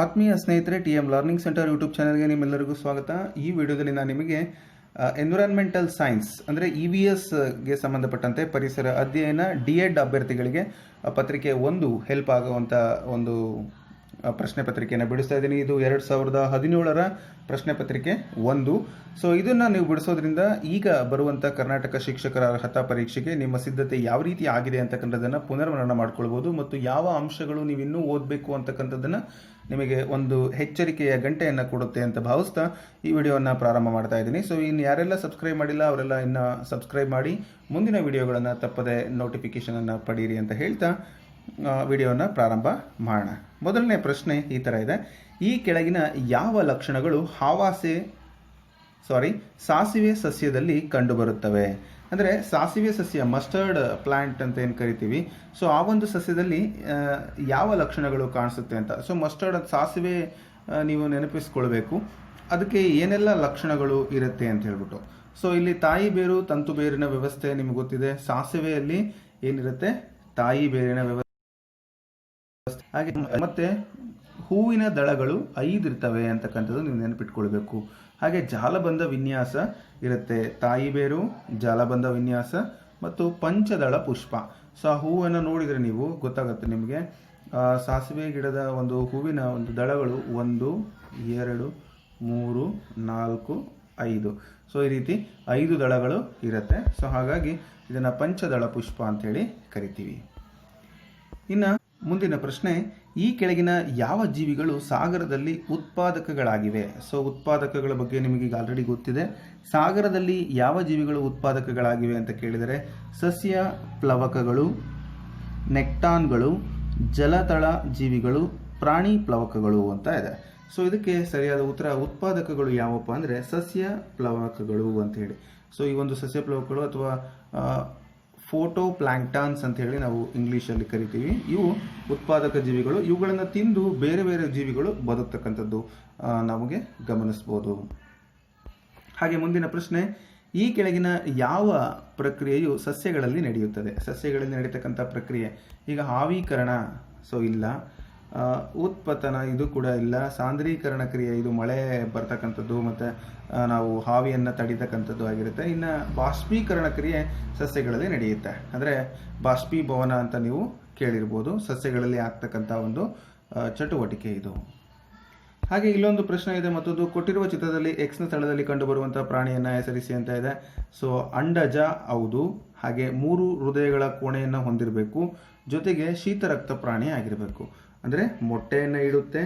ಆತ್ಮೀಯ ಸ್ನೇಹಿತರೆ, TM learning centre YouTube ಚಾನಲ್ಗೆ ನಿಮ್ಮೆಲ್ಲರಿಗೂ ಸ್ವಾಗತ. ಈ ವಿಡಿಯೋದಲ್ಲಿ ನಾನು ನಿಮಗೆ ಎನ್ವಿರಾನ್ಮೆಂಟಲ್ ಸೈನ್ಸ್ ಅಂದರೆ EVSಗೆ ಸಂಬಂಧಪಟ್ಟಂತೆ ಪರಿಸರ ಅಧ್ಯಯನ D.Ed ಅಭ್ಯರ್ಥಿಗಳಿಗೆ ಪತ್ರಿಕೆ 1 ಹೆಲ್ಪ್ ಆಗುವಂಥ ಒಂದು ಪ್ರಶ್ನೆ ಪತ್ರಿಕೆಯನ್ನು ಬಿಡಿಸ್ತಾ ಇದ್ದೀನಿ. ಇದು 2017ರ ಪ್ರಶ್ನೆ ಪತ್ರಿಕೆ 1. ಸೊ ಇದನ್ನು ನೀವು ಬಿಡಿಸೋದ್ರಿಂದ ಈಗ ಬರುವಂಥ ಕರ್ನಾಟಕ ಶಿಕ್ಷಕರ ಅರ್ಹತಾ ಪರೀಕ್ಷೆಗೆ ನಿಮ್ಮ ಸಿದ್ಧತೆ ಯಾವ ರೀತಿ ಆಗಿದೆ ಅಂತಕ್ಕಂಥದ್ದನ್ನು ಪುನರ್ಮನನ ಮಾಡ್ಕೊಳ್ಬೋದು ಮತ್ತು ಯಾವ ಅಂಶಗಳು ನೀವು ಇನ್ನೂ ಓದಬೇಕು ಅಂತಕ್ಕಂಥದ್ದನ್ನು ನಿಮಗೆ ಒಂದು ಎಚ್ಚರಿಕೆಯ ಗಂಟೆಯನ್ನು ಕೊಡುತ್ತೆ ಅಂತ ಭಾವಿಸ್ತಾ ಈ ವಿಡಿಯೋವನ್ನು ಪ್ರಾರಂಭ ಮಾಡ್ತಾ ಇದ್ದೀನಿ. ಸೊ ಇನ್ನು ಯಾರೆಲ್ಲ ಸಬ್ಸ್ಕ್ರೈಬ್ ಮಾಡಿಲ್ಲ ಅವರೆಲ್ಲ ಇನ್ನು ಸಬ್ಸ್ಕ್ರೈಬ್ ಮಾಡಿ ಮುಂದಿನ ವಿಡಿಯೋಗಳನ್ನು ತಪ್ಪದೆ ನೋಟಿಫಿಕೇಷನನ್ನು ಪಡೀರಿ ಅಂತ ಹೇಳ್ತಾ ವಿಡಿಯೋನ ಪ್ರಾರಂಭ ಮಾಡೋಣ. ಮೊದಲನೇ ಪ್ರಶ್ನೆ ಈ ಥರ ಇದೆ: ಈ ಕೆಳಗಿನ ಯಾವ ಲಕ್ಷಣಗಳು ಸಾಸಿವೆ ಸಸ್ಯದಲ್ಲಿ ಕಂಡುಬರುತ್ತವೆ? ಅಂದರೆ ಸಾಸಿವೆ ಸಸ್ಯ, ಮಸ್ಟರ್ಡ್ ಪ್ಲಾಂಟ್ ಅಂತ ಏನು ಕರಿತೀವಿ, ಸೊ ಆ ಒಂದು ಸಸ್ಯದಲ್ಲಿ ಯಾವ ಲಕ್ಷಣಗಳು ಕಾಣಿಸುತ್ತೆ ಅಂತ. ಸೊ ಮಸ್ಟರ್ಡ್ ಸಾಸಿವೆ ನೀವು ನೆನಪಿಸ್ಕೊಳ್ಬೇಕು, ಅದಕ್ಕೆ ಏನೆಲ್ಲ ಲಕ್ಷಣಗಳು ಇರುತ್ತೆ ಅಂತ ಹೇಳ್ಬಿಟ್ಟು. ಸೊ ಇಲ್ಲಿ ತಾಯಿ ಬೇರು ತಂತು ಬೇರಿನ ವ್ಯವಸ್ಥೆ ನಿಮ್ಗೆ ಗೊತ್ತಿದೆ. ಸಾಸಿವೆಯಲ್ಲಿ ಏನಿರುತ್ತೆ? ತಾಯಿ ಬೇರಿನ ವ್ಯವಸ್ಥೆ. ಹಾಗೆ ಮತ್ತೆ ಹೂವಿನ ದಳಗಳು 5 ಇರ್ತವೆ ಅಂತಕ್ಕಂಥದ್ದು ನೀವು ನೆನಪಿಟ್ಕೊಳ್ಬೇಕು. ಹಾಗೆ ಜಾಲಬಂಧ ವಿನ್ಯಾಸ ಇರುತ್ತೆ. ತಾಯಿ ಬೇರು, ಜಾಲಬಂಧ ವಿನ್ಯಾಸ ಮತ್ತು ಪಂಚದಳ ಪುಷ್ಪ. ಸೊ ಆ ಹೂವನ್ನು ನೋಡಿದರೆ ನೀವು ಗೊತ್ತಾಗುತ್ತೆ ನಿಮಗೆ. ಸಾಸಿವೆ ಗಿಡದ ಒಂದು ಹೂವಿನ ಒಂದು ದಳಗಳು 1, 2, 3, 4, 5. ಸೊ ಈ ರೀತಿ 5 ದಳಗಳು ಇರುತ್ತೆ. ಸೊ ಹಾಗಾಗಿ ಇದನ್ನು ಪಂಚದಳ ಪುಷ್ಪ ಅಂತೇಳಿ ಕರಿತೀವಿ. ಇನ್ನು ಮುಂದಿನ ಪ್ರಶ್ನೆ: ಈ ಕೆಳಗಿನ ಯಾವ ಜೀವಿಗಳು ಸಾಗರದಲ್ಲಿ ಉತ್ಪಾದಕಗಳಾಗಿವೆ? ಸೊ ಉತ್ಪಾದಕಗಳ ಬಗ್ಗೆ ನಿಮಗೆ ಈಗ ಆಲ್ರೆಡಿ ಗೊತ್ತಿದೆ. ಸಾಗರದಲ್ಲಿ ಯಾವ ಜೀವಿಗಳು ಉತ್ಪಾದಕಗಳಾಗಿವೆ ಅಂತ ಕೇಳಿದರೆ ಸಸ್ಯ ಪ್ಲವಕಗಳು, ನೆಕ್ಟಾನ್ಗಳು, ಜಲತಳ ಜೀವಿಗಳು, ಪ್ರಾಣಿ ಪ್ಲವಕಗಳು ಅಂತ ಇದೆ. ಸೊ ಇದಕ್ಕೆ ಸರಿಯಾದ ಉತ್ತರ ಉತ್ಪಾದಕಗಳು ಯಾವಪ್ಪ ಅಂದರೆ ಸಸ್ಯ ಪ್ಲವಕಗಳು ಅಂತ ಹೇಳಿ. ಸೊ ಈ ಒಂದು ಸಸ್ಯ ಪ್ಲವಕಗಳು ಅಥವಾ ಫೋಟೋ ಪ್ಲಾಂಕ್ಟಾನ್ಸ್ ಅಂತ ಹೇಳಿ ನಾವು ಇಂಗ್ಲೀಷಲ್ಲಿ ಕರಿತೀವಿ. ಇವು ಉತ್ಪಾದಕ ಜೀವಿಗಳು. ಇವುಗಳನ್ನು ತಿಂದು ಬೇರೆ ಬೇರೆ ಜೀವಿಗಳು ಬದುಕ್ತಕ್ಕಂಥದ್ದು ನಮಗೆ ಗಮನಿಸ್ಬೋದು. ಹಾಗೆ ಮುಂದಿನ ಪ್ರಶ್ನೆ: ಈ ಕೆಳಗಿನ ಯಾವ ಪ್ರಕ್ರಿಯೆಯು ಸಸ್ಯಗಳಲ್ಲಿ ನಡೆಯುತ್ತದೆ? ಸಸ್ಯಗಳಲ್ಲಿ ನಡೀತಕ್ಕಂಥ ಪ್ರಕ್ರಿಯೆ, ಈಗ ಆವೀಕರಣ ಸೊ ಇಲ್ಲ, ಉತ್ಪತನ ಇದು ಕೂಡ ಇಲ್ಲ, ಸಾಂದ್ರೀಕರಣ ಕ್ರಿಯೆ ಇದು ಮಳೆ ಬರ್ತಕ್ಕಂಥದ್ದು ಮತ್ತು ನಾವು ಹಾವಿಯನ್ನು ತಡಿತಕ್ಕಂಥದ್ದು ಆಗಿರುತ್ತೆ. ಇನ್ನು ಬಾಷ್ಪೀಕರಣ ಕ್ರಿಯೆ ಸಸ್ಯಗಳಲ್ಲಿ ನಡೆಯುತ್ತೆ. ಅಂದರೆ ಬಾಷ್ಪೀಭವನ ಅಂತ ನೀವು ಕೇಳಿರ್ಬೋದು. ಸಸ್ಯಗಳಲ್ಲಿ ಆಗ್ತಕ್ಕಂಥ ಒಂದು ಚಟುವಟಿಕೆ ಇದು. ಹಾಗೆ ಇಲ್ಲೊಂದು ಪ್ರಶ್ನೆ ಇದೆ ಮತ್ತೊಂದು: ಕೊಟ್ಟಿರುವ ಚಿತ್ರದಲ್ಲಿ Xನ ಸ್ಥಳದಲ್ಲಿ ಕಂಡುಬರುವಂಥ ಪ್ರಾಣಿಯನ್ನು ಹೆಸರಿಸಿ ಅಂತ ಇದೆ. ಸೊ ಅಂಡಜ ಹೌದು. ಹಾಗೆ 3 ಹೃದಯಗಳ ಕೋಣೆಯನ್ನು ಹೊಂದಿರಬೇಕು, ಜೊತೆಗೆ ಶೀತರಕ್ತ ಪ್ರಾಣಿ ಆಗಿರಬೇಕು. ಅಂದರೆ ಮೊಟ್ಟೆಯನ್ನು ಇಡುತ್ತೆ,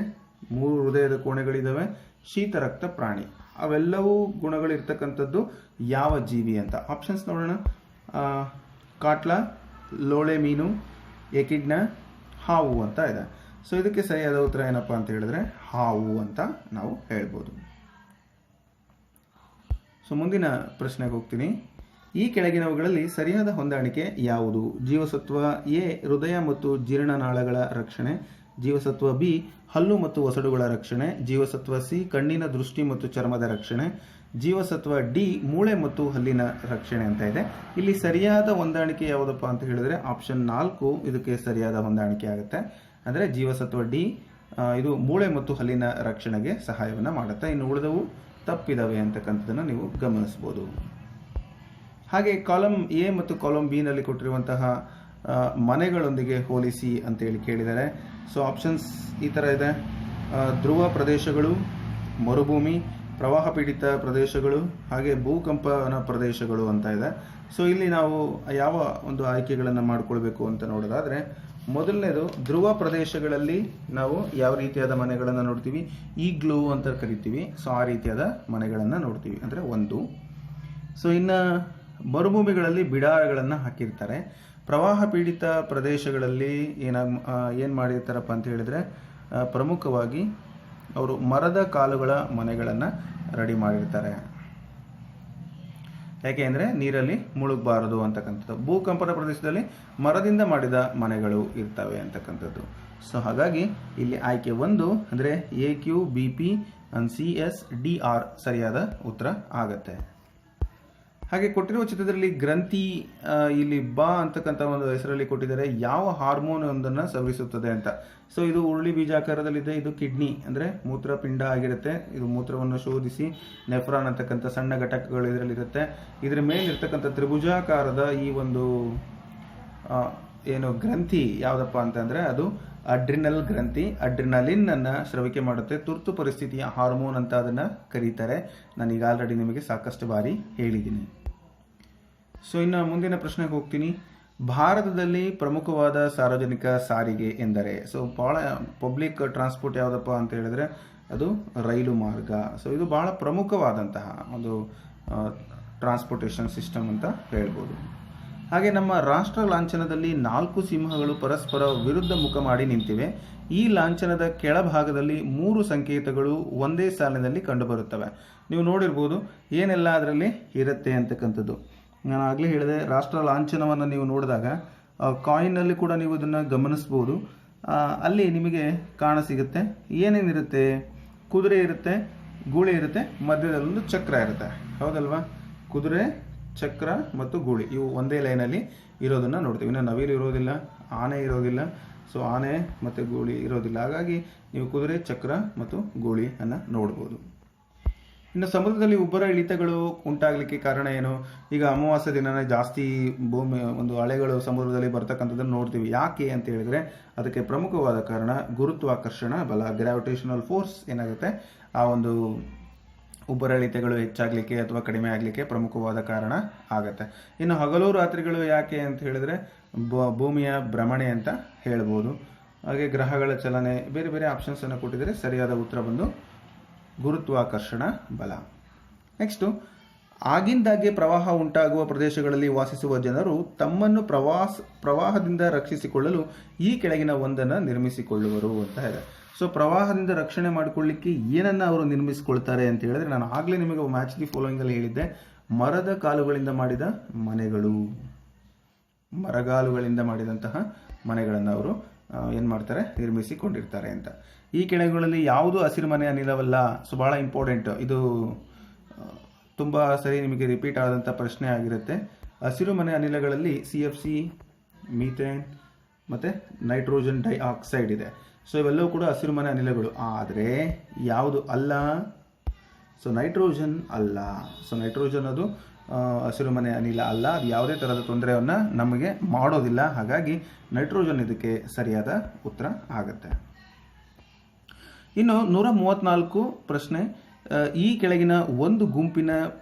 3 ಹೃದಯದ ಕೋಣೆಗಳಿದ್ದಾವೆ, ಶೀತರಕ್ತ ಪ್ರಾಣಿ. ಅವೆಲ್ಲವೂ ಗುಣಗಳಿರ್ತಕ್ಕಂಥದ್ದು ಯಾವ ಜೀವಿ ಅಂತ ಆಪ್ಷನ್ಸ್ ನೋಡೋಣ. ಕಾಟ್ಲ, ಲೋಳೆ ಮೀನು, ಏಕಿಗ್ನ, ಹಾವು ಅಂತ ಇದೆ. ಸೊ ಇದಕ್ಕೆ ಸರಿಯಾದ ಉತ್ತರ ಏನಪ್ಪ ಅಂತ ಹೇಳಿದ್ರೆ ಹಾವು ಅಂತ ನಾವು ಹೇಳ್ಬೋದು. ಸೊ ಮುಂದಿನ ಪ್ರಶ್ನೆಗೆ ಹೋಗ್ತೀನಿ. ಈ ಕೆಳಗಿನವುಗಳಲ್ಲಿ ಸರಿಯಾದ ಹೊಂದಾಣಿಕೆ ಯಾವುದು? ಜೀವಸತ್ವ A ಹೃದಯ ಮತ್ತು ಜೀರ್ಣನಾಳಗಳ ರಕ್ಷಣೆ, ಜೀವಸತ್ವ B ಹಲ್ಲು ಮತ್ತು ಒಸಡುಗಳ ರಕ್ಷಣೆ, ಜೀವಸತ್ವ C ಕಣ್ಣಿನ ದೃಷ್ಟಿ ಮತ್ತು ಚರ್ಮದ ರಕ್ಷಣೆ, ಜೀವಸತ್ವ D ಮೂಳೆ ಮತ್ತು ಹಲ್ಲಿನ ರಕ್ಷಣೆ ಅಂತ ಇದೆ. ಇಲ್ಲಿ ಸರಿಯಾದ ಹೊಂದಾಣಿಕೆ ಯಾವುದಪ್ಪ ಅಂತ ಹೇಳಿದ್ರೆ ಆಪ್ಷನ್ 4 ಇದಕ್ಕೆ ಸರಿಯಾದ ಹೊಂದಾಣಿಕೆ ಆಗುತ್ತೆ. ಅಂದರೆ ಜೀವಸತ್ವ D ಇದು ಮೂಳೆ ಮತ್ತು ಹಲ್ಲಿನ ರಕ್ಷಣೆಗೆ ಸಹಾಯವನ್ನು ಮಾಡುತ್ತೆ. ಇನ್ನು ಉಳಿದವು ತಪ್ಪಿದಾವೆ ಅಂತಕ್ಕಂಥದ್ದನ್ನು ನೀವು ಗಮನಿಸ್ಬೋದು. ಹಾಗೆ ಕಾಲಮ್ A ಮತ್ತು ಕಾಲಮ್ B ನಲ್ಲಿ ಕೊಟ್ಟಿರುವಂತಹ ಮನೆಗಳೊಂದಿಗೆ ಹೋಲಿಸಿ ಅಂತೇಳಿ ಕೇಳಿದ್ದಾರೆ. ಸೊ ಆಪ್ಷನ್ಸ್ ಈ ಥರ ಇದೆ: ಧ್ರುವ ಪ್ರದೇಶಗಳು, ಮರುಭೂಮಿ, ಪ್ರವಾಹ ಪೀಡಿತ ಪ್ರದೇಶಗಳು, ಹಾಗೆ ಭೂಕಂಪನ ಪ್ರದೇಶಗಳು ಅಂತ ಇದೆ. ಸೊ ಇಲ್ಲಿ ನಾವು ಯಾವ ಒಂದು ಆಯ್ಕೆಗಳನ್ನು ಮಾಡಿಕೊಳ್ಬೇಕು ಅಂತ ನೋಡೋದಾದರೆ, ಮೊದಲನೇದು ಧ್ರುವ ಪ್ರದೇಶಗಳಲ್ಲಿ ನಾವು ಯಾವ ರೀತಿಯಾದ ಮನೆಗಳನ್ನು ನೋಡ್ತೀವಿ? ಈಗ್ಲೂ ಅಂತ ಕರಿತೀವಿ. ಸೊ ಆ ರೀತಿಯಾದ ಮನೆಗಳನ್ನು ನೋಡ್ತೀವಿ, ಅಂದರೆ 1. ಸೊ ಇನ್ನು ಮರುಭೂಮಿಗಳಲ್ಲಿ ಬಿಡಾರಗಳನ್ನು ಹಾಕಿರ್ತಾರೆ. ಪ್ರವಾಹ ಪೀಡಿತ ಪ್ರದೇಶಗಳಲ್ಲಿ ಏನು ಮಾಡಿರ್ತಾರಪ್ಪ ಅಂತ ಹೇಳಿದರೆ ಪ್ರಮುಖವಾಗಿ ಅವರು ಮರದ ಕಾಲುಗಳ ಮನೆಗಳನ್ನು ರೆಡಿ ಮಾಡಿರ್ತಾರೆ. ಯಾಕೆ ಅಂದರೆ ನೀರಲ್ಲಿ ಮುಳುಗಬಾರದು ಅಂತಕ್ಕಂಥದ್ದು. ಭೂಕಂಪನ ಪ್ರದೇಶದಲ್ಲಿ ಮರದಿಂದ ಮಾಡಿದ ಮನೆಗಳು ಇರ್ತವೆ ಅಂತಕ್ಕಂಥದ್ದು. ಸೊ ಹಾಗಾಗಿ ಇಲ್ಲಿ ಆಯ್ಕೆ 1 ಅಂದರೆ AQBP and CSDR ಸರಿಯಾದ ಉತ್ತರ ಆಗತ್ತೆ. ಹಾಗೆ ಕೊಟ್ಟಿರುವ ಚಿತ್ರದಲ್ಲಿ ಗ್ರಂಥಿ ಇಲ್ಲಿ ಬ ಅಂತಕ್ಕಂಥ ಒಂದು ಹೆಸರಲ್ಲಿ ಕೊಟ್ಟಿದ್ದಾರೆ, ಯಾವ ಹಾರ್ಮೋನ್ ಒಂದನ್ನು ಸ್ರವಿಸುತ್ತದೆ ಅಂತ. ಸೊ ಇದು ಉರುಳಿ ಬೀಜಾಕಾರದಲ್ಲಿದೆ. ಇದು ಕಿಡ್ನಿ ಅಂದರೆ ಮೂತ್ರಪಿಂಡ ಆಗಿರುತ್ತೆ. ಇದು ಮೂತ್ರವನ್ನು ಶೋಧಿಸಿ ನೆಫ್ರಾನ್ ಅಂತಕ್ಕಂಥ ಸಣ್ಣ ಘಟಕಗಳು ಇದರಲ್ಲಿರುತ್ತೆ. ಇದರ ಮೇಲಿರ್ತಕ್ಕಂಥ ತ್ರಿಭುಜಾಕಾರದ ಈ ಒಂದು ಏನು ಗ್ರಂಥಿ ಯಾವುದಪ್ಪ ಅಂತಂದರೆ ಅದು ಅಡ್ರಿನಲ್ ಗ್ರಂಥಿ. ಅಡ್ರಿನಲಿನ್ ಅನ್ನು ಸ್ರವಿಕೆ ಮಾಡುತ್ತೆ. ತುರ್ತು ಪರಿಸ್ಥಿತಿಯ ಹಾರ್ಮೋನ್ ಅಂತ ಅದನ್ನು ಕರೀತಾರೆ. ನಾನೀಗ ಆಲ್ರೆಡಿ ನಿಮಗೆ ಸಾಕಷ್ಟು ಬಾರಿ ಹೇಳಿದ್ದೀನಿ. ಸೊ ಇನ್ನು ಮುಂದಿನ ಪ್ರಶ್ನೆಗೆ ಹೋಗ್ತೀನಿ. ಭಾರತದಲ್ಲಿ ಪ್ರಮುಖವಾದ ಸಾರ್ವಜನಿಕ ಸಾರಿಗೆ ಎಂದರೆ, ಸೊ ಭಾಳ ಪಬ್ಲಿಕ್ ಟ್ರಾನ್ಸ್ಪೋರ್ಟ್ ಯಾವುದಪ್ಪ ಅಂತ ಹೇಳಿದ್ರೆ ಅದು ರೈಲು ಮಾರ್ಗ. ಸೊ ಇದು ಬಹಳ ಪ್ರಮುಖವಾದಂತಹ ಒಂದು ಟ್ರಾನ್ಸ್ಪೋರ್ಟೇಷನ್ ಸಿಸ್ಟಮ್ ಅಂತ ಹೇಳ್ಬೋದು. ಹಾಗೆ ನಮ್ಮ ರಾಷ್ಟ್ರ ಲಾಂಛನದಲ್ಲಿ 4 ಸಿಂಹಗಳು ಪರಸ್ಪರ ವಿರುದ್ಧ ಮುಖ ಮಾಡಿ ನಿಂತಿವೆ. ಈ ಲಾಂಛನದ ಕೆಳಭಾಗದಲ್ಲಿ 3 ಸಂಕೇತಗಳು ಒಂದೇ ಸಾಲಿನಲ್ಲಿ ಕಂಡುಬರುತ್ತವೆ. ನೀವು ನೋಡಿರ್ಬೋದು ಏನೆಲ್ಲ ಅದರಲ್ಲಿ ಇರುತ್ತೆ ಅಂತಕ್ಕಂಥದ್ದು. ನಾನು ಆಗಲೇ ಹೇಳಿದೆ, ರಾಷ್ಟ್ರ ಲಾಂಛನವನ್ನು ನೀವು ನೋಡಿದಾಗ ಕಾಯಿನಲ್ಲಿ ಕೂಡ ನೀವು ಇದನ್ನು ಗಮನಿಸ್ಬೋದು. ಅಲ್ಲಿ ನಿಮಗೆ ಕಾಣಸಿಗುತ್ತೆ ಏನೇನಿರುತ್ತೆ. ಕುದುರೆ ಇರುತ್ತೆ, ಗೂಳಿ ಇರುತ್ತೆ, ಮಧ್ಯದಲ್ಲೊಂದು ಚಕ್ರ ಇರುತ್ತೆ, ಹೌದಲ್ವಾ? ಕುದುರೆ, ಚಕ್ರ ಮತ್ತು ಗೂಳಿ ಇವು ಒಂದೇ ಲೈನಲ್ಲಿ ಇರೋದನ್ನು ನೋಡ್ತೀವಿ. ಇನ್ನು ನವಿಲು ಇರೋದಿಲ್ಲ, ಆನೆ ಇರೋದಿಲ್ಲ. ಸೊ ಆನೆ ಮತ್ತು ಗೂಳಿ ಇರೋದಿಲ್ಲ. ಹಾಗಾಗಿ ನೀವು ಕುದುರೆ, ಚಕ್ರ ಮತ್ತು ಗೂಳಿಯನ್ನು ನೋಡ್ಬೋದು. ಇನ್ನು ಸಮುದ್ರದಲ್ಲಿ ಉಬ್ಬರ ಇಳಿತಗಳು ಉಂಟಾಗಲಿಕ್ಕೆ ಕಾರಣ ಏನು? ಈಗ ಅಮಾವಾಸ್ಯ ದಿನನೇ ಜಾಸ್ತಿ ಭೂಮಿ ಒಂದು ಅಲೆಗಳು ಸಮುದ್ರದಲ್ಲಿ ಬರ್ತಕ್ಕಂಥದ್ದನ್ನು ನೋಡ್ತೀವಿ. ಯಾಕೆ ಅಂತ ಹೇಳಿದ್ರೆ ಅದಕ್ಕೆ ಪ್ರಮುಖವಾದ ಕಾರಣ ಗುರುತ್ವಾಕರ್ಷಣ ಬಲ, ಗ್ರಾವಿಟೇಷನಲ್ ಫೋರ್ಸ್ ಏನಾಗುತ್ತೆ ಆ ಒಂದು ಉಬ್ಬರ ಇಳಿತಗಳು ಹೆಚ್ಚಾಗಲಿಕ್ಕೆ ಅಥವಾ ಕಡಿಮೆ ಆಗಲಿಕ್ಕೆ ಪ್ರಮುಖವಾದ ಕಾರಣ ಆಗುತ್ತೆ. ಇನ್ನು ಹಗಲು ರಾತ್ರಿಗಳು ಯಾಕೆ ಅಂತ ಹೇಳಿದ್ರೆ ಭೂಮಿಯ ಭ್ರಮಣೆ ಅಂತ ಹೇಳ್ಬೋದು. ಹಾಗೆ ಗ್ರಹಗಳ ಚಲನೆ, ಬೇರೆ ಬೇರೆ ಆಪ್ಷನ್ಸನ್ನು ಕೊಟ್ಟಿದ್ದಾರೆ. ಸರಿಯಾದ ಉತ್ತರ ಬಂದು ಗುರುತ್ವಾಕರ್ಷಣ ಬಲ. ನೆಕ್ಸ್ಟು, ಆಗಿಂದಾಗ್ಗೆ ಪ್ರವಾಹ ಉಂಟಾಗುವ ಪ್ರದೇಶಗಳಲ್ಲಿ ವಾಸಿಸುವ ಜನರು ತಮ್ಮನ್ನು ಪ್ರವಾಹದಿಂದ ರಕ್ಷಿಸಿಕೊಳ್ಳಲು ಈ ಕೆಳಗಿನ ಒಂದನ್ನು ನಿರ್ಮಿಸಿಕೊಳ್ಳುವರು ಅಂತ ಇದೆ. ಸೊ ಪ್ರವಾಹದಿಂದ ರಕ್ಷಣೆ ಮಾಡಿಕೊಳ್ಳಿಕ್ಕೆ ಏನನ್ನು ಅವರು ನಿರ್ಮಿಸಿಕೊಳ್ತಾರೆ ಅಂತ ಹೇಳಿದ್ರೆ, ನಾನು ಆಗಲೇ ನಿಮಗೆ ಮ್ಯಾಚ್ ದಿ ಫಾಲೋಯಿಂಗಲ್ಲಿ ಹೇಳಿದ್ದೆ, ಮರದ ಕಾಲುಗಳಿಂದ ಮಾಡಿದ ಮನೆಗಳು, ಮರಗಾಲುಗಳಿಂದ ಮಾಡಿದಂತಹ ಮನೆಗಳನ್ನು ಅವರು ಏನು ಮಾಡ್ತಾರೆ, ನಿರ್ಮಿಸಿಕೊಂಡಿರ್ತಾರೆ ಅಂತ. ಈ ಕೆಳಗಳಲ್ಲಿ ಯಾವುದು ಹಸಿರುಮನೆ ಅನಿಲವಲ್ಲ. ಸೊ ಭಾಳ ಇಂಪಾರ್ಟೆಂಟ್ ಇದು, ತುಂಬ ಸರಿ ನಿಮಗೆ ರಿಪೀಟ್ ಆದಂಥ ಪ್ರಶ್ನೆ ಆಗಿರುತ್ತೆ. ಹಸಿರುಮನೆ ಅನಿಲಗಳಲ್ಲಿ CFC, ಮೀಥೇನ್ ಮತ್ತು ನೈಟ್ರೋಜನ್ ಡೈಆಕ್ಸೈಡ್ ಇದೆ. ಸೊ ಇವೆಲ್ಲವೂ ಕೂಡ ಹಸಿರುಮನೆ ಅನಿಲಗಳು. ಆದರೆ ಯಾವುದು ಅಲ್ಲ? ಸೊ ನೈಟ್ರೋಜನ್ ಅಲ್ಲ. ಸೊ ನೈಟ್ರೋಜನ್ ಅದು ಹಸಿರುಮನೆ ಅನಿಲ ಅಲ್ಲ. ಅದು ಯಾವುದೇ ಥರದ ತೊಂದರೆಯನ್ನು ನಮಗೆ ಮಾಡೋದಿಲ್ಲ. ಹಾಗಾಗಿ ನೈಟ್ರೋಜನ್ ಇದಕ್ಕೆ ಸರಿಯಾದ ಉತ್ತರ ಆಗುತ್ತೆ. ಇನ್ನು 134 ಪ್ರಶ್ನೆ, ಈ ಕೆಳಗಿನ ಒಂದು ಗುಂಪಿನ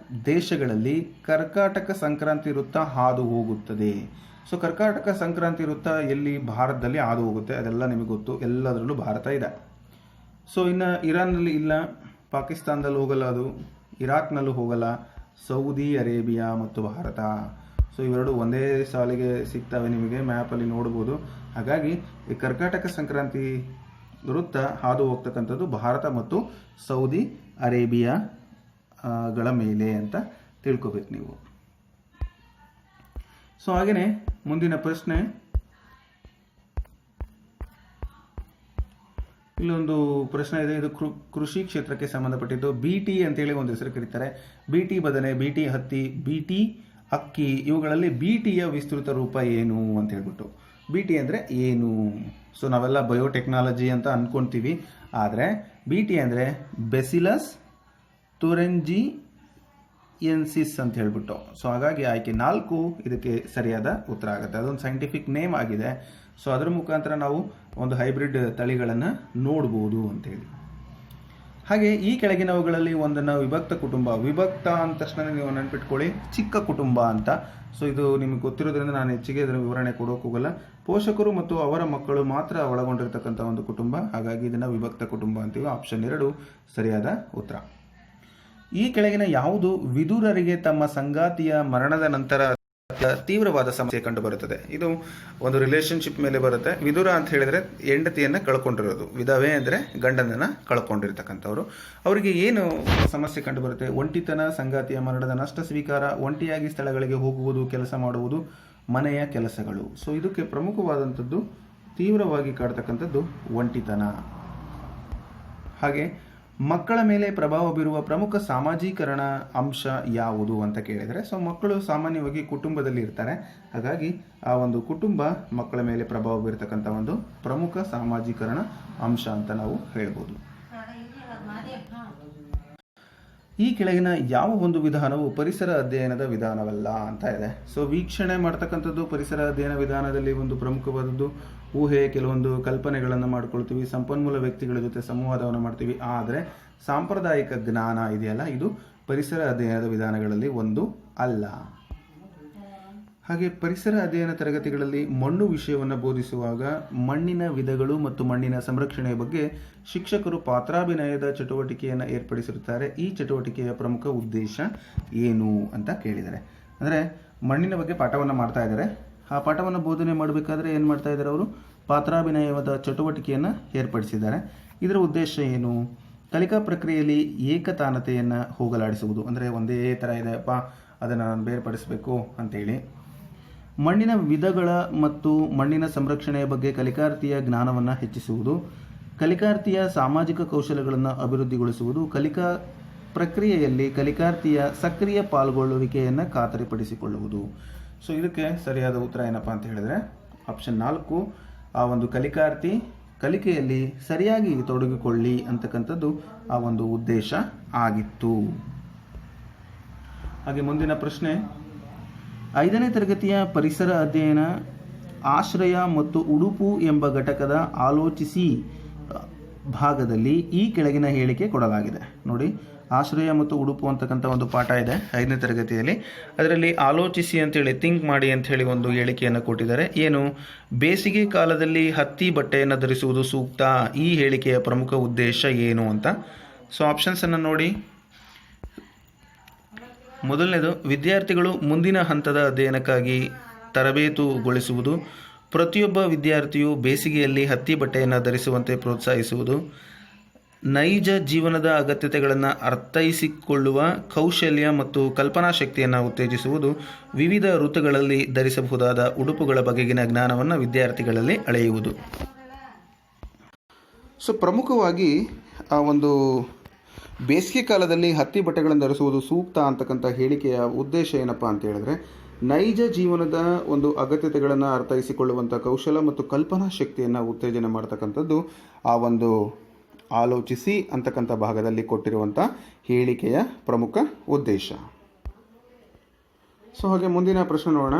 ದೇಶಗಳಲ್ಲಿ ಕರ್ಕಾಟಕ ಸಂಕ್ರಾಂತಿ ವೃತ್ತ ಹಾದು ಹೋಗುತ್ತದೆ. ಸೊ ಕರ್ಕಾಟಕ ಸಂಕ್ರಾಂತಿ ವೃತ್ತ ಎಲ್ಲಿ? ಭಾರತದಲ್ಲಿ ಹಾದು ಹೋಗುತ್ತೆ. ಅದೆಲ್ಲ ನಿಮಗೆ ಗೊತ್ತು, ಎಲ್ಲದರಲ್ಲೂ ಭಾರತ ಇದೆ. ಸೊ ಇನ್ನು ಇರಾನ್ನಲ್ಲಿ ಇಲ್ಲ, ಪಾಕಿಸ್ತಾನದಲ್ಲಿ ಹೋಗಲ್ಲ, ಅದು ಇರಾಕ್ನಲ್ಲೂ ಹೋಗಲ್ಲ, ಸೌದಿ ಅರೇಬಿಯಾ ಮತ್ತು ಭಾರತ. ಸೊ ಇವೆರಡು ಒಂದೇ ಸಾಲಿಗೆ ಸಿಗ್ತವೆ, ನಿಮಗೆ ಮ್ಯಾಪಲ್ಲಿ ನೋಡ್ಬೋದು. ಹಾಗಾಗಿ ಈ ಕರ್ಕಾಟಕ ಸಂಕ್ರಾಂತಿ ವೃತ್ತ ಹಾದು ಹೋಗ್ತಕ್ಕಂಥದ್ದು ಭಾರತ ಮತ್ತು ಸೌದಿ ಅರೇಬಿಯಾಗಳ ಮೇಲೆ ಅಂತ ತಿಳ್ಕೊಬೇಕು ನೀವು. ಸೊ ಹಾಗೆಯೇ ಮುಂದಿನ ಪ್ರಶ್ನೆ, ಇಲ್ಲೊಂದು ಪ್ರಶ್ನೆ ಇದೆ. ಇದು ಕೃಷಿ ಕ್ಷೇತ್ರಕ್ಕೆ ಸಂಬಂಧಪಟ್ಟಿದ್ದು. BT ಅಂತೇಳಿ ಒಂದು ಹೆಸರು ಕರೀತಾರೆ. BT ಬದನೆ, BT ಹತ್ತಿ, BT ಅಕ್ಕಿ, ಇವುಗಳಲ್ಲಿ BTಯ ವಿಸ್ತೃತ ರೂಪ ಏನು ಅಂತ ಹೇಳ್ಬಿಟ್ಟು. BT ಅಂದರೆ ಏನು? ಸೊ ನಾವೆಲ್ಲ ಬಯೋಟೆಕ್ನಾಲಜಿ ಅಂತ ಅಂದ್ಕೊಳ್ತೀವಿ, ಆದರೆ BT ಅಂದರೆ ಬೆಸಿಲಸ್ ತುರಿಂಜಿಯೆನ್ಸಿಸ್ ಅಂತ ಹೇಳ್ಬಿಟ್ಟು. ಸೊ ಹಾಗಾಗಿ ಆಯ್ಕೆ 4 ಇದಕ್ಕೆ ಸರಿಯಾದ ಉತ್ತರ ಆಗುತ್ತೆ. ಅದೊಂದು ಸೈಂಟಿಫಿಕ್ ನೇಮ್ ಆಗಿದೆ. ಸೊ ಅದರ ಮುಖಾಂತರ ನಾವು ಒಂದು ಹೈಬ್ರಿಡ್ ತಳಿಗಳನ್ನು ನೋಡ್ಬೋದು ಅಂತೇಳಿ. ಹಾಗೆ ಈ ಕೆಳಗಿನವುಗಳಲ್ಲಿ ಒಂದನ್ನು ವಿಭಕ್ತ ಕುಟುಂಬ, ವಿಭಕ್ತ ಅಂದ ತಕ್ಷಣ ನೀವು ನೆನಪಿಟ್ಕೊಳ್ಳಿ ಚಿಕ್ಕ ಕುಟುಂಬ ಅಂತ. ಸೊ ಇದು ನಿಮಗೆ ಗೊತ್ತಿರೋದ್ರಿಂದ ನಾನು ಹೆಚ್ಚಿಗೆ ಇದರ ವಿವರಣೆ ಕೊಡೋಕೆ ಹೋಗಲ್ಲ. ಪೋಷಕರು ಮತ್ತು ಅವರ ಮಕ್ಕಳು ಮಾತ್ರ ಒಳಗೊಂಡಿರ್ತಕ್ಕಂಥ ಒಂದು ಕುಟುಂಬ, ಹಾಗಾಗಿ ಇದನ್ನು ವಿಭಕ್ತ ಕುಟುಂಬ ಅಂತೀವಿ. ಆಪ್ಷನ್ 2 ಸರಿಯಾದ ಉತ್ತರ. ಈ ಕೆಳಗಿನ ಯಾವುದು ವಿದುರರಿಗೆ ತಮ್ಮ ಸಂಗಾತಿಯ ಮರಣದ ನಂತರ ತೀವ್ರವಾದ ಸಮಸ್ಯೆ ಕಂಡು ಬರುತ್ತದೆ? ಇದು ಒಂದು ರಿಲೇಶನ್ಶಿಪ್ ಮೇಲೆ ಬರುತ್ತೆ. ವಿದುರ ಅಂತ ಹೇಳಿದ್ರೆ ಹೆಂಡತಿಯನ್ನು ಕಳ್ಕೊಂಡಿರೋದು, ವಿಧವೆ ಅಂದರೆ ಗಂಡನನ್ನು ಕಳ್ಕೊಂಡಿರ್ತಕ್ಕಂಥವ್ರು. ಅವರಿಗೆ ಏನು ಸಮಸ್ಯೆ ಕಂಡು ಬರುತ್ತೆ? ಒಂಟಿತನ, ಸಂಗಾತಿಯ ಮರಣದ ನಷ್ಟ ಸ್ವೀಕಾರ, ಒಂಟಿಯಾಗಿ ಸ್ಥಳಗಳಿಗೆ ಹೋಗುವುದು, ಕೆಲಸ ಮಾಡುವುದು, ಮನೆಯ ಕೆಲಸಗಳು. ಸೊ ಇದಕ್ಕೆ ಪ್ರಮುಖವಾದಂಥದ್ದು, ತೀವ್ರವಾಗಿ ಕಾಡ್ತಕ್ಕಂಥದ್ದು ಒಂಟಿತನ. ಹಾಗೆ ಮಕ್ಕಳ ಮೇಲೆ ಪ್ರಭಾವ ಬೀರುವ ಪ್ರಮುಖ ಸಾಮಾಜೀಕರಣ ಅಂಶ ಯಾವುದು ಅಂತ ಕೇಳಿದರೆ, ಸೊ ಮಕ್ಕಳು ಸಾಮಾನ್ಯವಾಗಿ ಕುಟುಂಬದಲ್ಲಿ ಇರ್ತಾರೆ. ಹಾಗಾಗಿ ಆ ಒಂದು ಕುಟುಂಬ ಮಕ್ಕಳ ಮೇಲೆ ಪ್ರಭಾವ ಬೀರತಕ್ಕಂಥ ಒಂದು ಪ್ರಮುಖ ಸಾಮಾಜೀಕರಣ ಅಂಶ ಅಂತ ನಾವು ಹೇಳ್ಬೋದು. ಈ ಕೆಳಗಿನ ಯಾವ ಒಂದು ವಿಧಾನವು ಪರಿಸರ ಅಧ್ಯಯನದ ವಿಧಾನವಲ್ಲ ಅಂತ ಇದೆ. ಸೊ ವೀಕ್ಷಣೆ ಮಾಡ್ತಕ್ಕಂಥದ್ದು ಪರಿಸರ ಅಧ್ಯಯನ ವಿಧಾನದಲ್ಲಿ ಒಂದು ಪ್ರಮುಖವಾದದ್ದು. ಊಹೆ, ಕೆಲವೊಂದು ಕಲ್ಪನೆಗಳನ್ನು ಮಾಡ್ಕೊಳ್ತೀವಿ, ಸಂಪನ್ಮೂಲ ವ್ಯಕ್ತಿಗಳ ಜೊತೆ ಸಂವಾದವನ್ನು ಮಾಡ್ತೀವಿ. ಆದರೆ ಸಾಂಪ್ರದಾಯಿಕ ಜ್ಞಾನ ಇದೆಯಲ್ಲ, ಇದು ಪರಿಸರ ಅಧ್ಯಯನದ ವಿಧಾನಗಳಲ್ಲಿ ಒಂದು ಅಲ್ಲ. ಹಾಗೆ ಪರಿಸರ ಅಧ್ಯಯನ ತರಗತಿಗಳಲ್ಲಿ ಮಣ್ಣು ವಿಷಯವನ್ನು ಬೋಧಿಸುವಾಗ ಮಣ್ಣಿನ ವಿಧಗಳು ಮತ್ತು ಮಣ್ಣಿನ ಸಂರಕ್ಷಣೆಯ ಬಗ್ಗೆ ಶಿಕ್ಷಕರು ಪಾತ್ರಾಭಿನಯದ ಚಟುವಟಿಕೆಯನ್ನು ಏರ್ಪಡಿಸಿರುತ್ತಾರೆ. ಈ ಚಟುವಟಿಕೆಯ ಪ್ರಮುಖ ಉದ್ದೇಶ ಏನು ಅಂತ ಕೇಳಿದ್ದಾರೆ. ಅಂದರೆ ಮಣ್ಣಿನ ಬಗ್ಗೆ ಪಾಠವನ್ನು ಮಾಡ್ತಾ ಇದ್ದಾರೆ. ಆ ಪಾಠವನ್ನು ಬೋಧನೆ ಮಾಡಬೇಕಾದ್ರೆ ಏನು ಮಾಡ್ತಾ ಇದ್ದಾರೆ ಅವರು? ಪಾತ್ರಾಭಿನಯದ ಚಟುವಟಿಕೆಯನ್ನು ಏರ್ಪಡಿಸಿದ್ದಾರೆ. ಇದರ ಉದ್ದೇಶ ಏನು? ಕಲಿಕಾ ಪ್ರಕ್ರಿಯೆಯಲ್ಲಿ ಏಕತಾನತೆಯನ್ನು ಹೋಗಲಾಡಿಸುವುದು. ಅಂದರೆ ಒಂದೇ ಥರ ಇದೆಯಪ್ಪ, ಅದನ್ನು ನಾನು ಬೇರ್ಪಡಿಸಬೇಕು ಅಂತೇಳಿ. ಮಣ್ಣಿನ ವಿಧಗಳ ಮತ್ತು ಮಣ್ಣಿನ ಸಂರಕ್ಷಣೆಯ ಬಗ್ಗೆ ಕಲಿಕಾರ್ಥಿಯ ಜ್ಞಾನವನ್ನು ಹೆಚ್ಚಿಸುವುದು. ಕಲಿಕಾರ್ಥಿಯ ಸಾಮಾಜಿಕ ಕೌಶಲ್ಯಗಳನ್ನು ಅಭಿವೃದ್ಧಿಗೊಳಿಸುವುದು. ಕಲಿಕಾ ಪ್ರಕ್ರಿಯೆಯಲ್ಲಿ ಕಲಿಕಾರ್ಥಿಯ ಸಕ್ರಿಯ ಪಾಲ್ಗೊಳ್ಳುವಿಕೆಯನ್ನು ಖಾತರಿಪಡಿಸಿಕೊಳ್ಳುವುದು. ಸೊ ಇದಕ್ಕೆ ಸರಿಯಾದ ಉತ್ತರ ಏನಪ್ಪ ಅಂತ ಹೇಳಿದ್ರೆ ಆಪ್ಷನ್ 4, ಆ ಒಂದು ಕಲಿಕಾರ್ಥಿ ಕಲಿಕೆಯಲ್ಲಿ ಸರಿಯಾಗಿ ತೊಡಗಿಕೊಳ್ಳಿ ಅಂತಕ್ಕಂಥದ್ದು ಆ ಒಂದು ಉದ್ದೇಶ ಆಗಿತ್ತು. ಹಾಗೆ ಮುಂದಿನ ಪ್ರಶ್ನೆ, 5ನೇ ತರಗತಿಯ ಪರಿಸರ ಅಧ್ಯಯನ ಆಶ್ರಯ ಮತ್ತು ಉಡುಪು ಎಂಬ ಘಟಕದ ಆಲೋಚಿಸಿ ಭಾಗದಲ್ಲಿ ಈ ಕೆಳಗಿನ ಹೇಳಿಕೆ ಕೊಡಲಾಗಿದೆ. ನೋಡಿ, ಆಶ್ರಯ ಮತ್ತು ಉಡುಪು ಅಂತಕ್ಕಂಥ ಒಂದು ಪಾಠ ಇದೆ 5ನೇ ತರಗತಿಯಲ್ಲಿ. ಅದರಲ್ಲಿ ಆಲೋಚಿಸಿ ಅಂತೇಳಿ, ಥಿಂಕ್ ಮಾಡಿ ಅಂಥೇಳಿ ಒಂದು ಹೇಳಿಕೆಯನ್ನು ಕೊಟ್ಟಿದ್ದಾರೆ. ಏನು? ಬೇಸಿಗೆ ಕಾಲದಲ್ಲಿ ಹತ್ತಿ ಬಟ್ಟೆಯನ್ನು ಧರಿಸುವುದು ಸೂಕ್ತ. ಈ ಹೇಳಿಕೆಯ ಪ್ರಮುಖ ಉದ್ದೇಶ ಏನು ಅಂತ. ಸೊ ಆಪ್ಷನ್ಸನ್ನು ನೋಡಿ. ಮೊದಲನೇದು, ವಿದ್ಯಾರ್ಥಿಗಳು ಮುಂದಿನ ಹಂತದ ಅಧ್ಯಯನಕ್ಕಾಗಿ ತರಬೇತುಗೊಳಿಸುವುದು. ಪ್ರತಿಯೊಬ್ಬ ವಿದ್ಯಾರ್ಥಿಯು ಬೇಸಿಗೆಯಲ್ಲಿ ಹತ್ತಿ ಬಟ್ಟೆಯನ್ನು ಧರಿಸುವಂತೆ ಪ್ರೋತ್ಸಾಹಿಸುವುದು. ನೈಜ ಜೀವನದ ಅಗತ್ಯತೆಗಳನ್ನು ಅರ್ಥೈಸಿಕೊಳ್ಳುವ ಕೌಶಲ್ಯ ಮತ್ತು ಕಲ್ಪನಾ ಶಕ್ತಿಯನ್ನು ಉತ್ತೇಜಿಸುವುದು. ವಿವಿಧ ಋತುಗಳಲ್ಲಿ ಧರಿಸಬಹುದಾದ ಉಡುಪುಗಳ ಬಗೆಗಿನ ಜ್ಞಾನವನ್ನು ವಿದ್ಯಾರ್ಥಿಗಳಲ್ಲಿ ಅಳೆಯುವುದು. ಸೊ ಪ್ರಮುಖವಾಗಿ ಆ ಒಂದು ಬೇಸಿಗೆ ಕಾಲದಲ್ಲಿ ಹತ್ತಿ ಬಟ್ಟೆಗಳನ್ನು ಧರಿಸುವುದು ಸೂಕ್ತ ಅಂತಕ್ಕಂಥ ಹೇಳಿಕೆಯ ಉದ್ದೇಶ ಏನಪ್ಪ ಅಂತ ಹೇಳಿದ್ರೆ, ನೈಜ ಜೀವನದ ಒಂದು ಅಗತ್ಯತೆಗಳನ್ನು ಅರ್ಥೈಸಿಕೊಳ್ಳುವಂಥ ಕೌಶಲ ಮತ್ತು ಕಲ್ಪನಾ ಶಕ್ತಿಯನ್ನು ಉತ್ತೇಜನ ಮಾಡ್ತಕ್ಕಂಥದ್ದು ಆ ಒಂದು ಆಲೋಚಿಸಿ ಅಂತಕ್ಕಂಥ ಭಾಗದಲ್ಲಿ ಕೊಟ್ಟಿರುವಂಥ ಹೇಳಿಕೆಯ ಪ್ರಮುಖ ಉದ್ದೇಶ. ಸೊ ಹಾಗೆ ಮುಂದಿನ ಪ್ರಶ್ನೆ ನೋಡೋಣ.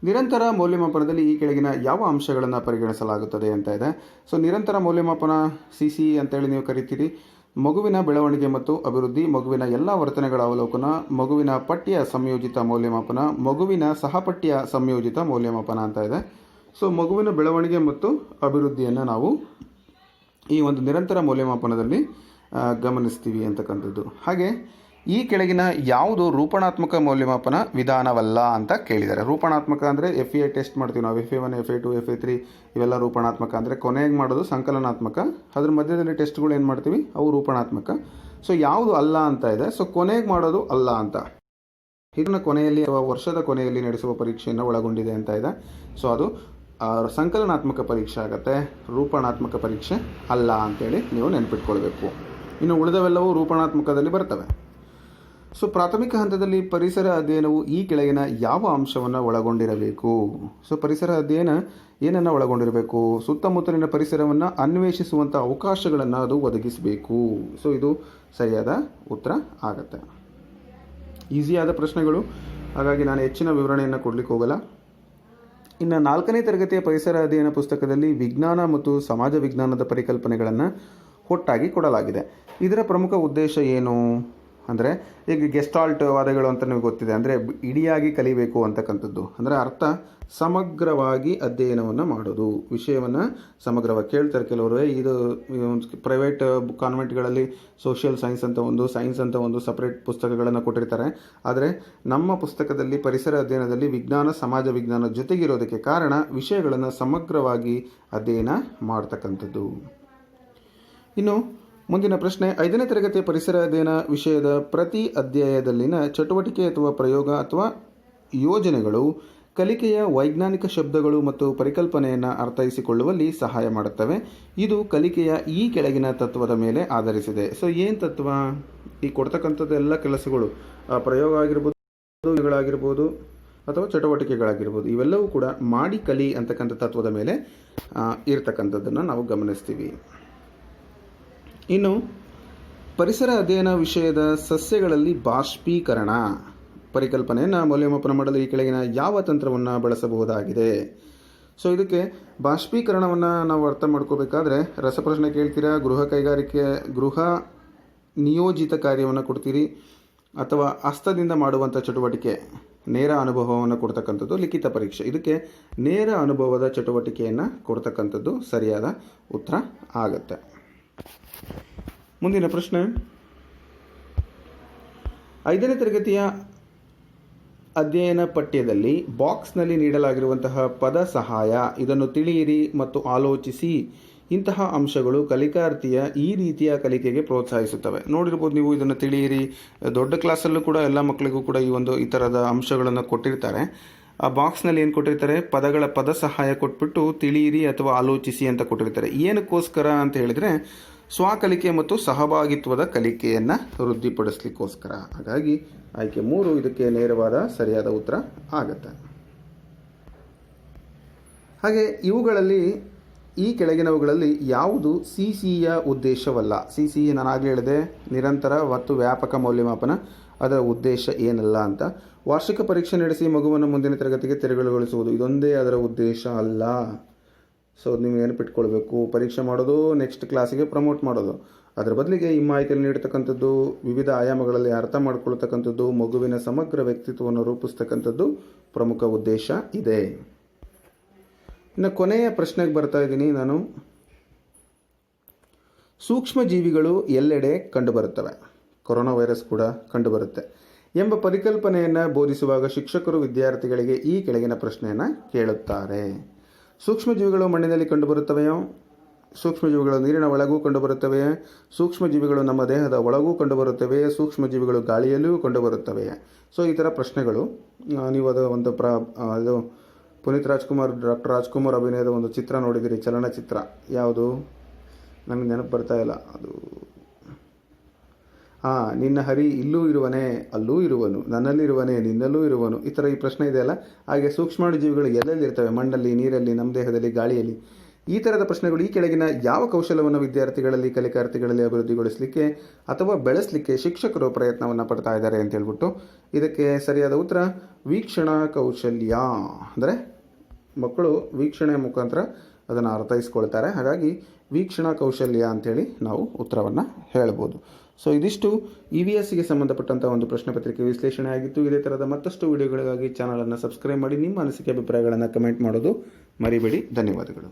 ನಿರಂತರ ಮೌಲ್ಯಮಾಪನದಲ್ಲಿ ಈ ಕೆಳಗಿನ ಯಾವ ಅಂಶಗಳನ್ನು ಪರಿಗಣಿಸಲಾಗುತ್ತದೆ ಅಂತ ಇದೆ. ಸೊ ನಿರಂತರ ಮೌಲ್ಯಮಾಪನ CC ಅಂತೇಳಿ ನೀವು ಕರಿತೀರಿ. ಮಗುವಿನ ಬೆಳವಣಿಗೆ ಮತ್ತು ಅಭಿವೃದ್ಧಿ, ಮಗುವಿನ ಎಲ್ಲ ವರ್ತನೆಗಳ ಅವಲೋಕನ, ಮಗುವಿನ ಪಠ್ಯ ಸಂಯೋಜಿತ ಮೌಲ್ಯಮಾಪನ, ಮಗುವಿನ ಸಹಪಠ್ಯ ಸಂಯೋಜಿತ ಮೌಲ್ಯಮಾಪನ ಅಂತ ಇದೆ. ಸೊ ಮಗುವಿನ ಬೆಳವಣಿಗೆ ಮತ್ತು ಅಭಿವೃದ್ಧಿಯನ್ನು ನಾವು ಈ ಒಂದು ನಿರಂತರ ಮೌಲ್ಯಮಾಪನದಲ್ಲಿ ಗಮನಿಸ್ತೀವಿ ಅಂತಕ್ಕಂಥದ್ದು. ಹಾಗೆ ಈ ಕೆಳಗಿನ ಯಾವುದು ರೂಪಣಾತ್ಮಕ ಮೌಲ್ಯಮಾಪನ ವಿಧಾನವಲ್ಲ ಅಂತ ಕೇಳಿದ್ದಾರೆ. ರೂಪಣಾತ್ಮಕ ಅಂದರೆ FEA ಟೆಸ್ಟ್ ಮಾಡ್ತೀವಿ ನಾವು, FA1, FA2, FA3 ಇವೆಲ್ಲ ರೂಪಣಾತ್ಮಕ. ಅಂದರೆ ಕೊನೆಗೆ ಮಾಡೋದು ಸಂಕಲನಾತ್ಮಕ, ಅದ್ರ ಮಧ್ಯದಲ್ಲಿ ಟೆಸ್ಟ್ಗಳು ಏನು ಮಾಡ್ತೀವಿ ಅವು ರೂಪಣಾತ್ಮಕ. ಸೊ ಯಾವುದು ಅಲ್ಲ ಅಂತ ಇದೆ. ಸೊ ಕೊನೆಗೆ ಮಾಡೋದು ಅಲ್ಲ ಅಂತ, ಇದನ್ನು ಕೊನೆಯಲ್ಲಿ ಅಥವಾ ವರ್ಷದ ಕೊನೆಯಲ್ಲಿ ನಡೆಸುವ ಪರೀಕ್ಷೆಯನ್ನು ಒಳಗೊಂಡಿದೆ ಅಂತ ಇದೆ. ಸೊ ಅದು ಸಂಕಲನಾತ್ಮಕ ಪರೀಕ್ಷೆ ಆಗುತ್ತೆ, ರೂಪಣಾತ್ಮಕ ಪರೀಕ್ಷೆ ಅಲ್ಲ ಅಂತೇಳಿ ನೀವು ನೆನಪಿಟ್ಕೊಳ್ಬೇಕು. ಇನ್ನು ಉಳಿದವೆಲ್ಲವೂ ರೂಪಣಾತ್ಮಕದಲ್ಲಿ ಬರ್ತವೆ. ಸೊ ಪ್ರಾಥಮಿಕ ಹಂತದಲ್ಲಿ ಪರಿಸರ ಅಧ್ಯಯನವು ಈ ಕೆಳಗಿನ ಯಾವ ಅಂಶವನ್ನು ಒಳಗೊಂಡಿರಬೇಕು? ಸೊ ಪರಿಸರ ಅಧ್ಯಯನ ಏನನ್ನು ಒಳಗೊಂಡಿರಬೇಕು? ಸುತ್ತಮುತ್ತಲಿನ ಪರಿಸರವನ್ನು ಅನ್ವೇಷಿಸುವಂಥ ಅವಕಾಶಗಳನ್ನು ಅದು ಒದಗಿಸಬೇಕು. ಸೊ ಇದು ಸರಿಯಾದ ಉತ್ತರ ಆಗುತ್ತೆ. ಈಸಿಯಾದ ಪ್ರಶ್ನೆಗಳು, ಹಾಗಾಗಿ ನಾನು ಹೆಚ್ಚಿನ ವಿವರಣೆಯನ್ನು ಕೊಡಲಿಕ್ಕೆ ಹೋಗಲ್ಲ. ಇನ್ನು 4ನೇ ತರಗತಿಯ ಪರಿಸರ ಅಧ್ಯಯನ ಪುಸ್ತಕದಲ್ಲಿ ವಿಜ್ಞಾನ ಮತ್ತು ಸಮಾಜ ವಿಜ್ಞಾನದ ಪರಿಕಲ್ಪನೆಗಳನ್ನು ಒಟ್ಟಾಗಿ ಕೊಡಲಾಗಿದೆ. ಇದರ ಪ್ರಮುಖ ಉದ್ದೇಶ ಏನು ಅಂದರೆ, ಈಗ ಗೆಸ್ಟಾಲ್ಟ್ ವಾದಗಳು ಅಂತ ನಿಮಗೆ ಗೊತ್ತಿದೆ. ಅಂದರೆ ಇಡಿಯಾಗಿ ಕಲಿಬೇಕು ಅಂತಕ್ಕಂಥದ್ದು. ಅಂದರೆ ಅರ್ಥ ಸಮಗ್ರವಾಗಿ ಅಧ್ಯಯನವನ್ನು ಮಾಡೋದು, ವಿಷಯವನ್ನು ಸಮಗ್ರವಾಗಿ. ಕೇಳ್ತಾರೆ ಕೆಲವರು, ಇದು ಪ್ರೈವೇಟ್ ಕಾನ್ವೆಂಟ್ಗಳಲ್ಲಿ ಸೋಷಿಯಲ್ ಸೈನ್ಸ್ ಅಂತ ಒಂದು, ಸೈನ್ಸ್ ಅಂತ ಒಂದು ಸಪ್ರೇಟ್ ಪುಸ್ತಕಗಳನ್ನು ಕೊಟ್ಟಿರ್ತಾರೆ. ಆದರೆ ನಮ್ಮ ಪುಸ್ತಕದಲ್ಲಿ ಪರಿಸರ ಅಧ್ಯಯನದಲ್ಲಿ ವಿಜ್ಞಾನ ಸಮಾಜ ವಿಜ್ಞಾನ ಜೊತೆಗಿರೋದಕ್ಕೆ ಕಾರಣ ವಿಷಯಗಳನ್ನು ಸಮಗ್ರವಾಗಿ ಅಧ್ಯಯನ ಮಾಡ್ತಕ್ಕಂಥದ್ದು. ಇನ್ನು ಮುಂದಿನ ಪ್ರಶ್ನೆ, 5ನೇ ತರಗತಿಯ ಪರಿಸರ ಅಧ್ಯಯನ ವಿಷಯದ ಪ್ರತಿ ಅಧ್ಯಾಯದಲ್ಲಿನ ಚಟುವಟಿಕೆ ಅಥವಾ ಪ್ರಯೋಗ ಅಥವಾ ಯೋಜನೆಗಳು ಕಲಿಕೆಯ ವೈಜ್ಞಾನಿಕ ಶಬ್ದಗಳು ಮತ್ತು ಪರಿಕಲ್ಪನೆಯನ್ನು ಅರ್ಥೈಸಿಕೊಳ್ಳುವಲ್ಲಿ ಸಹಾಯ ಮಾಡುತ್ತವೆ. ಇದು ಕಲಿಕೆಯ ಈ ಕೆಳಗಿನ ತತ್ವದ ಮೇಲೆ ಆಧರಿಸಿದೆ. ಸೊ ಏನು ತತ್ವ? ಈ ಕೊಡ್ತಕ್ಕಂಥದ್ದು ಎಲ್ಲ ಕೆಲಸಗಳು, ಪ್ರಯೋಗ ಆಗಿರ್ಬೋದು ಅಥವಾ ಚಟುವಟಿಕೆಗಳಾಗಿರ್ಬೋದು, ಇವೆಲ್ಲವೂ ಕೂಡ ಮಾಡಿ ಕಲಿ ಅಂತಕ್ಕಂಥ ತತ್ವದ ಮೇಲೆ ಇರ್ತಕ್ಕಂಥದ್ದನ್ನು ನಾವು ಗಮನಿಸ್ತೀವಿ. ಇನ್ನು ಪರಿಸರ ಅಧ್ಯಯನ ವಿಷಯದ ಸಸ್ಯಗಳಲ್ಲಿ ಬಾಷ್ಪೀಕರಣ ಪರಿಕಲ್ಪನೆಯನ್ನು ಮೌಲ್ಯಮಾಪನ ಮಾಡಲು ಈ ಕೆಳಗಿನ ಯಾವ ತಂತ್ರವನ್ನು ಬಳಸಬಹುದಾಗಿದೆ? ಸೊ ಇದಕ್ಕೆ ಬಾಷ್ಪೀಕರಣವನ್ನು ನಾವು ಅರ್ಥ ಮಾಡ್ಕೋಬೇಕಾದ್ರೆ ರಸಪ್ರಶ್ನೆ ಕೇಳ್ತೀರಾ, ಗೃಹ ನಿಯೋಜಿತ ಕಾರ್ಯವನ್ನು ಕೊಡ್ತೀರಿ, ಅಥವಾ ಹಸ್ತದಿಂದ ಮಾಡುವಂಥ ಚಟುವಟಿಕೆ, ನೇರ ಅನುಭವವನ್ನು ಕೊಡ್ತಕ್ಕಂಥದ್ದು ಲಿಖಿತ ಪರೀಕ್ಷೆ. ಇದಕ್ಕೆ ನೇರ ಅನುಭವದ ಚಟುವಟಿಕೆಯನ್ನು ಕೊಡ್ತಕ್ಕಂಥದ್ದು ಸರಿಯಾದ ಉತ್ತರ ಆಗುತ್ತೆ. ಮುಂದಿನ ಪ್ರಶ್ನೆ, 5ನೇ ತರಗತಿಯ ಅಧ್ಯಯನ ಪಠ್ಯದಲ್ಲಿ ಬಾಕ್ಸ್ನಲ್ಲಿ ನೀಡಲಾಗಿರುವಂತಹ ಪದ ಸಹಾಯ, ಇದನ್ನು ತಿಳಿಯಿರಿ ಮತ್ತು ಆಲೋಚಿಸಿ, ಇಂತಹ ಅಂಶಗಳು ಕಲಿಕಾರ್ಥಿಯ ಈ ರೀತಿಯ ಕಲಿಕೆಗೆ ಪ್ರೋತ್ಸಾಹಿಸುತ್ತವೆ. ನೋಡಿರ್ಬೋದು ನೀವು, ಇದನ್ನು ತಿಳಿಯಿರಿ. ದೊಡ್ಡ ಕ್ಲಾಸಲ್ಲೂ ಕೂಡ ಎಲ್ಲ ಮಕ್ಕಳಿಗೂ ಕೂಡ ಈ ಥರದ ಅಂಶಗಳನ್ನು ಕೊಟ್ಟಿರ್ತಾರೆ. ಆ ಬಾಕ್ಸ್ನಲ್ಲಿ ಏನು ಕೊಟ್ಟಿರ್ತಾರೆ? ಪದ ಸಹಾಯ ಕೊಟ್ಬಿಟ್ಟು ತಿಳಿಯಿರಿ ಅಥವಾ ಆಲೋಚಿಸಿ ಅಂತ ಕೊಟ್ಟಿರ್ತಾರೆ. ಏನಕ್ಕೋಸ್ಕರ ಅಂತ ಹೇಳಿದರೆ, ಸ್ವಕಲಿಕೆ ಮತ್ತು ಸಹಭಾಗಿತ್ವದ ಕಲಿಕೆಯನ್ನು ವೃದ್ಧಿಪಡಿಸಲಿಕ್ಕೋಸ್ಕರ. ಹಾಗಾಗಿ ಆಯ್ಕೆ 3 ಇದಕ್ಕೆ ನೇರವಾದ ಸರಿಯಾದ ಉತ್ತರ ಆಗುತ್ತೆ. ಹಾಗೆ ಈ ಕೆಳಗಿನವುಗಳಲ್ಲಿ ಯಾವುದು ಸಿಸಿಯ ಉದ್ದೇಶವಲ್ಲ? ಸಿಸಿ ನಾನು ಆಗಲೇ ಹೇಳಿದೆ, ನಿರಂತರ ಮತ್ತು ವ್ಯಾಪಕ ಮೌಲ್ಯಮಾಪನ, ಅದರ ಉದ್ದೇಶ ಏನಲ್ಲ ಅಂತ. ವಾರ್ಷಿಕ ಪರೀಕ್ಷೆ ನಡೆಸಿ ಮಗುವನ್ನು ಮುಂದಿನ ತರಗತಿಗೆ ತೆರವುಗೊಳಿಸುವುದು, ಇದೊಂದೇ ಅದರ ಉದ್ದೇಶ ಅಲ್ಲ. ಸೊ ನೀವು ನೆನಪಿಟ್ಕೊಳ್ಬೇಕು, ಪರೀಕ್ಷೆ ಮಾಡೋದು ನೆಕ್ಸ್ಟ್ ಕ್ಲಾಸಿಗೆ ಪ್ರಮೋಟ್ ಮಾಡೋದು. ಅದರ ಬದಲಿಗೆ ಈ ಮಾಹಿತಿಯನ್ನು ನೀಡ್ತಕ್ಕಂಥದ್ದು, ವಿವಿಧ ಆಯಾಮಗಳಲ್ಲಿ ಅರ್ಥ ಮಾಡ್ಕೊಳ್ತಕ್ಕಂಥದ್ದು, ಮಗುವಿನ ಸಮಗ್ರ ವ್ಯಕ್ತಿತ್ವವನ್ನು ರೂಪಿಸ್ತಕ್ಕಂಥದ್ದು ಪ್ರಮುಖ ಉದ್ದೇಶ ಇದೆ. ಇನ್ನು ಕೊನೆಯ ಪ್ರಶ್ನೆಗೆ ಬರ್ತಾ ಇದ್ದೀನಿ ನಾನು. ಸೂಕ್ಷ್ಮ ಜೀವಿಗಳು ಎಲ್ಲೆಡೆ ಕಂಡುಬರುತ್ತವೆ, ಕೊರೋನಾ ವೈರಸ್ ಕೂಡ ಕಂಡುಬರುತ್ತೆ ಎಂಬ ಪರಿಕಲ್ಪನೆಯನ್ನು ಬೋಧಿಸುವಾಗ ಶಿಕ್ಷಕರು ವಿದ್ಯಾರ್ಥಿಗಳಿಗೆ ಈ ಕೆಳಗಿನ ಪ್ರಶ್ನೆಯನ್ನು ಕೇಳುತ್ತಾರೆ. ಸೂಕ್ಷ್ಮಜೀವಿಗಳು ಮಣ್ಣಿನಲ್ಲಿ ಕಂಡುಬರುತ್ತವೆಯೋ? ಸೂಕ್ಷ್ಮಜೀವಿಗಳು ನೀರಿನ ಒಳಗೂ ಕಂಡುಬರುತ್ತವೆಯೇ? ಸೂಕ್ಷ್ಮಜೀವಿಗಳು ನಮ್ಮ ದೇಹದ ಒಳಗೂ ಕಂಡುಬರುತ್ತವೆಯೇ? ಸೂಕ್ಷ್ಮಜೀವಿಗಳು ಗಾಳಿಯಲ್ಲಿಯೂ ಕಂಡುಬರುತ್ತವೆಯೇ? ಸೊ ಈ ಥರ ಪ್ರಶ್ನೆಗಳು. ನೀವು ಅದು ಒಂದು ಅದು ಪುನೀತ್ ರಾಜ್ಕುಮಾರ್, ಡಾಕ್ಟರ್ ರಾಜ್ಕುಮಾರ್ ಅಭಿನಯದ ಒಂದು ಚಿತ್ರ ನೋಡಿದಿರಿ, ಚಲನಚಿತ್ರ. ಯಾವುದು ನನಗೆ ನೆನಪು ಬರ್ತಾ ಇಲ್ಲ. ಅದು ನಿನ್ನ ಹರಿ ಇಲ್ಲೂ ಇರುವನೇ ಅಲ್ಲೂ ಇರುವನು, ನನ್ನಲ್ಲಿರುವನೇ ನಿನ್ನಲ್ಲೂ ಇರುವನು. ಈ ಥರ ಈ ಪ್ರಶ್ನೆ ಇದೆಯಲ್ಲ. ಹಾಗೆ ಸೂಕ್ಷ್ಮಾಣುಜೀವಿಗಳು ಎಲ್ಲೆಲ್ಲಿರ್ತವೆ? ಮಣ್ಣಲ್ಲಿ, ನೀರಲ್ಲಿ, ನಮ್ಮ ದೇಹದಲ್ಲಿ, ಗಾಳಿಯಲ್ಲಿ. ಈ ಥರದ ಪ್ರಶ್ನೆಗಳು ಈ ಕೆಳಗಿನ ಯಾವ ಕೌಶಲವನ್ನು ವಿದ್ಯಾರ್ಥಿಗಳಲ್ಲಿ, ಕಲಿಕಾರ್ಥಿಗಳಲ್ಲಿ ಅಭಿವೃದ್ಧಿಗೊಳಿಸಲಿಕ್ಕೆ ಅಥವಾ ಬೆಳೆಸಲಿಕ್ಕೆ ಶಿಕ್ಷಕರು ಪ್ರಯತ್ನವನ್ನು ಪಡ್ತಾ ಇದ್ದಾರೆ ಅಂತ ಹೇಳ್ಬಿಟ್ಟು, ಇದಕ್ಕೆ ಸರಿಯಾದ ಉತ್ತರ ವೀಕ್ಷಣಾ ಕೌಶಲ್ಯ. ಅಂದರೆ ಮಕ್ಕಳು ವೀಕ್ಷಣೆಯ ಮುಖಾಂತರ ಅದನ್ನು ಅರ್ಥೈಸ್ಕೊಳ್ತಾರೆ. ಹಾಗಾಗಿ ವೀಕ್ಷಣಾ ಕೌಶಲ್ಯ ಅಂಥೇಳಿ ನಾವು ಉತ್ತರವನ್ನು ಹೇಳ್ಬೋದು. ಸೊ ಇದಿಷ್ಟು EVSಗೆ ಸಂಬಂಧಪಟ್ಟಂಥ ಒಂದು ಪ್ರಶ್ನೆ ಪತ್ರಿಕೆ ವಿಶ್ಲೇಷಣೆ ಆಗಿತ್ತು. ಇದೇ ಥರದ ಮತ್ತಷ್ಟು ವಿಡಿಯೋಗಳಿಗಾಗಿ ಚಾನಲನ್ನು ಸಬ್ಸ್ಕ್ರೈಬ್ ಮಾಡಿ. ನಿಮ್ಮ ಅನಿಸಿಕೆ ಅಭಿಪ್ರಾಯಗಳನ್ನು ಕಮೆಂಟ್ ಮಾಡೋದು ಮರಿಬೇಡಿ. ಧನ್ಯವಾದಗಳು.